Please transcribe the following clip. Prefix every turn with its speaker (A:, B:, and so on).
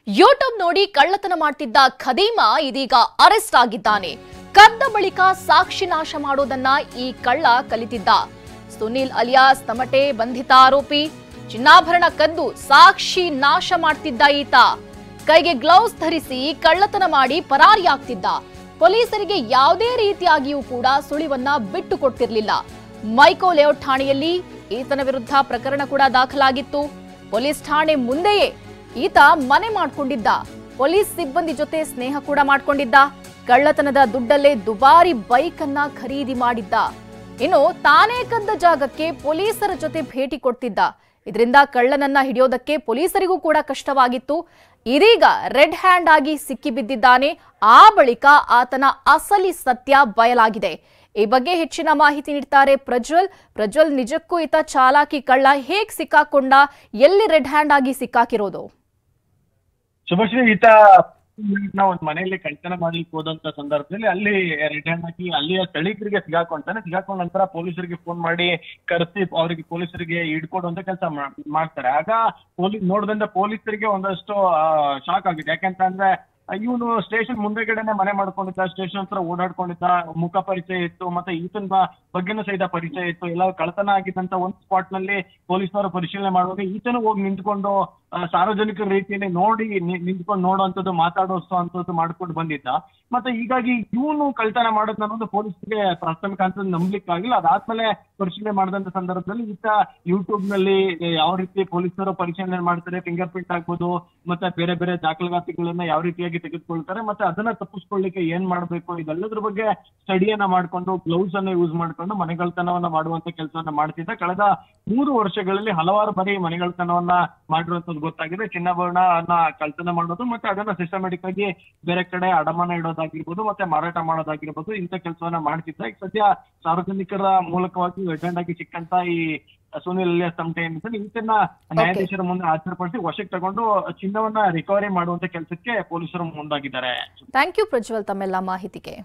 A: YouTube ನೋಡಿ ಕಳ್ಳತನ ಮಾಡ್ತಿದ್ದ ಖದೀಮ ಇದೀಗ ಅರೆಸ್ಟ್ ಆಗಿದ್ದಾನೆ. ಕದ್ದ ಬಳಿಕ ಸಾಕ್ಷಿ ನಾಶ ಮಾಡೋದನ್ನ ಈ ಕಳ್ಳ ಕಲಿತಿದ್ದ. ಸುನಿಲ್ ಅಲಿಯಾಸ್ ತಮಟೆ ಬಂಧಿತ ಆರೋಪಿ. ಚಿನ್ನಾಭರಣ ಕದ್ದು ಸಾಕ್ಷಿ ನಾಶ ಮಾಡ್ತಿದ್ದ ಈತ. ಕೈಗೆ ಗ್ಲೌಸ್ ಧರಿಸಿ ಕಳ್ಳತನ ಮಾಡಿ ಪರಾರಿಯಾಗ್ತಿದ್ದ. ಪೊಲೀಸರಿಗೆ ಯಾವುದೇ ರೀತಿಯಾಗಿಯೂ ಕೂಡ ಸುಳಿವನ್ನ ಬಿಟ್ಟು ಕೊಟ್ಟಿರಲಿಲ್ಲ. ಮೈಕೋ ಲೇಔಟ್ ಠಾಣೆಯಲ್ಲಿ ಈತನ ವಿರುದ್ಧ ಪ್ರಕರಣ ಕೂಡ ದಾಖಲಾಗಿತ್ತು. ಪೊಲೀಸ್ ಠಾಣೆ ಮುಂದೆಯೇ ಈತ ಮನೆ ಮಾಡ್ಕೊಂಡಿದ್ದ. ಪೊಲೀಸ್ ಸಿಬ್ಬಂದಿ ಜೊತೆ ಸ್ನೇಹ ಕೂಡ ಮಾಡ್ಕೊಂಡಿದ್ದ. ಕಳ್ಳತನದ ದುಡ್ಡಲ್ಲೇ ದುಬಾರಿ ಬೈಕ್ ಅನ್ನ ಖರೀದಿ ಮಾಡಿದ್ದ. ಇನ್ನು ತಾನೇ ಕದ್ದ ಜಾಗಕ್ಕೆ ಪೊಲೀಸರ ಜೊತೆ ಭೇಟಿ ಕೊಡ್ತಿದ್ದ. ಇದರಿಂದ ಕಳ್ಳನನ್ನ ಹಿಡಿಯೋದಕ್ಕೆ ಪೊಲೀಸರಿಗೂ ಕೂಡ ಕಷ್ಟವಾಗಿತ್ತು. ಇದೀಗ ರೆಡ್ ಹ್ಯಾಂಡ್ ಆಗಿ ಸಿಕ್ಕಿಬಿದ್ದಿದ್ದಾನೆ. ಆ ಬಳಿಕ ಆತನ ಅಸಲಿ ಸತ್ಯ ಬಯಲಾಗಿದೆ. ಈ ಬಗ್ಗೆ ಹೆಚ್ಚಿನ ಮಾಹಿತಿ ನೀಡ್ತಾರೆ ಪ್ರಜ್ವಲ್, ನಿಜಕ್ಕೂ ಈತ ಚಾಲಾಕಿ ಕಳ್ಳ ಹೇಗ್ ಸಿಕ್ಕಾಕೊಂಡ? ಎಲ್ಲಿ ರೆಡ್ ಹ್ಯಾಂಡ್ ಆಗಿ ಸಿಕ್ಕಾಕಿರೋದು?
B: ಶುಭಶ್ರೀ, ಈತ ಒಂದು ಮನೆಯಲ್ಲಿ ಕಳ್ತನ ಮಾಡ್ಲಿಕ್ಕೆ ಹೋದಂತ ಸಂದರ್ಭದಲ್ಲಿ ಅಲ್ಲಿ ರೆಡ್ ಹ್ಯಾಂಡ್ ಹಾಕಿ ಅಲ್ಲಿಯ ಸ್ಥಳೀಕರಿಗೆ ಸಿಗಾಕೊಂಡ ನಂತರ ಪೊಲೀಸರಿಗೆ ಫೋನ್ ಮಾಡಿ ಕರೆಸಿ ಅವರಿಗೆ ಪೊಲೀಸರಿಗೆ ಹಿಡ್ಕೊಡುವಂತ ಕೆಲಸ ಮಾಡ್ತಾರೆ. ಆಗ ನೋಡಿದಂತ ಪೊಲೀಸರಿಗೆ ಒಂದಷ್ಟು ಶಾಕ್ ಆಗಿದೆ. ಯಾಕಂತಂದ್ರೆ ಇವನು ಸ್ಟೇಷನ್ ಮುಂದೆಗಡೆನೆ ಮನೆ ಮಾಡ್ಕೊಂಡಿದ್ದ, ಸ್ಟೇಷನ್ ಹತ್ರ ಓಡಾಡ್ಕೊಂಡಿದ್ದ, ಮುಖ ಪರಿಚಯ ಇತ್ತು, ಮತ್ತೆ ಈತನ ಬಗ್ಗೆನೂ ಸಹಿತ ಪರಿಚಯ ಇತ್ತು. ಎಲ್ಲ ಕಳ್ಳತನ ಆಗಿದ್ದಂತ ಒಂದು ಸ್ಪಾಟ್ ನಲ್ಲಿ ಪೊಲೀಸರು ಪರಿಶೀಲನೆ ಮಾಡುವಾಗ ಈತನು ಹೋಗಿ ನಿಂತ್ಕೊಂಡು ಸಾರ್ವಜನಿಕರ ರೀತಿಯಲ್ಲಿ ನಿಂತ್ಕೊಂಡು ನೋಡುವಂಥದ್ದು, ಮಾತಾಡೋವಂಥದ್ದು ಮಾಡ್ಕೊಂಡು ಬಂದಿದ್ದ. ಮತ್ತೆ ಹೀಗಾಗಿ ಇವನು ಕಳ್ತನ ಮಾಡೋದು ಅನ್ನೋದು ಪೊಲೀಸರಿಗೆ ಪ್ರಾಥಮಿಕ ಹಂತದಲ್ಲಿ ನಂಬಲಿಕ್ಕಾಗಿಲ್ಲ. ಅದಾದ್ಮೇಲೆ ಪರಿಶೀಲನೆ ಮಾಡಿದಂತ ಸಂದರ್ಭದಲ್ಲಿ ಈತ ಯೂಟ್ಯೂಬ್ ನಲ್ಲಿ ಯಾವ ರೀತಿ ಪೊಲೀಸರು ಪರಿಶೀಲನೆ ಮಾಡ್ತಾರೆ, ಫಿಂಗರ್ ಪ್ರಿಂಟ್ ಆಗ್ಬೋದು, ಮತ್ತೆ ಬೇರೆ ಬೇರೆ ದಾಖಲಾತಿಗಳನ್ನ ಯಾವ ರೀತಿಯಾಗಿ ತೆಗೆದುಕೊಳ್ತಾರೆ, ಮತ್ತೆ ಅದನ್ನ ತಪ್ಪಿಸ್ಕೊಳ್ಳಿಕ್ಕೆ ಏನ್ ಮಾಡ್ಬೇಕು, ಇದೆಲ್ಲದ್ರ ಬಗ್ಗೆ ಸ್ಟಡಿಯನ್ನ ಮಾಡ್ಕೊಂಡು ಗ್ಲೌಸ್ ಅನ್ನ ಯೂಸ್ ಮಾಡ್ಕೊಂಡು ಮನೆಗಳ್ತನವನ್ನ ಮಾಡುವಂತ ಕೆಲಸವನ್ನ ಮಾಡ್ತಿದ್ದ. ಕಳೆದ 3 ವರ್ಷಗಳಲ್ಲಿ ಹಲವಾರು ಬಾರಿ ಮನೆಗಳ್ತನವನ್ನ ಮಾಡಿರುವಂತದ್ದು ಗೊತ್ತಾಗಿದೆ. ಚಿನ್ನಾಭರಣನ ಕಳ್ತನ ಮಾಡೋದು, ಮತ್ತೆ ಅದನ್ನ ಸಿಸ್ಟಮ್ಯಾಟಿಕ್ ಆಗಿ ಬೇರೆ ಕಡೆ ಅಡಮಾನ ಇಡೋದಾಗಿರ್ಬೋದು, ಮತ್ತೆ ಮಾರಾಟ ಮಾಡೋದಾಗಿರ್ಬೋದು, ಇಂಥ ಕೆಲಸವನ್ನ ಮಾಡ್ತಿದ್ದ. ಈಗ ಸದ್ಯ ಸಾರ್ವಜನಿಕರ ಮೂಲಕವಾಗಿ ರೆಡ್ ಆಗಿ ಸಿಕ್ಕಂತ ಈ ಸುನಿಲ್ ಅಲಿಯಾಸ್ ತಮಟೆ ಏನಿದೆ ಈತನ ನ್ಯಾಯಾಧೀಶರ ಮುಂದೆ ಹಾಜರುಪಡಿಸಿ ವಶಕ್ಕೆ ತಗೊಂಡು ಚಿನ್ನವನ್ನ ರಿಕವರಿ ಮಾಡುವಂತ ಕೆಲಸಕ್ಕೆ ಪೊಲೀಸರು ಮುಂದಾಗಿದ್ದಾರೆ.
A: ಥ್ಯಾಂಕ್ ಯು ಪ್ರಜ್ವಲ್ ತಮ್ಮೆಲ್ಲ ಮಾಹಿತಿಗೆ.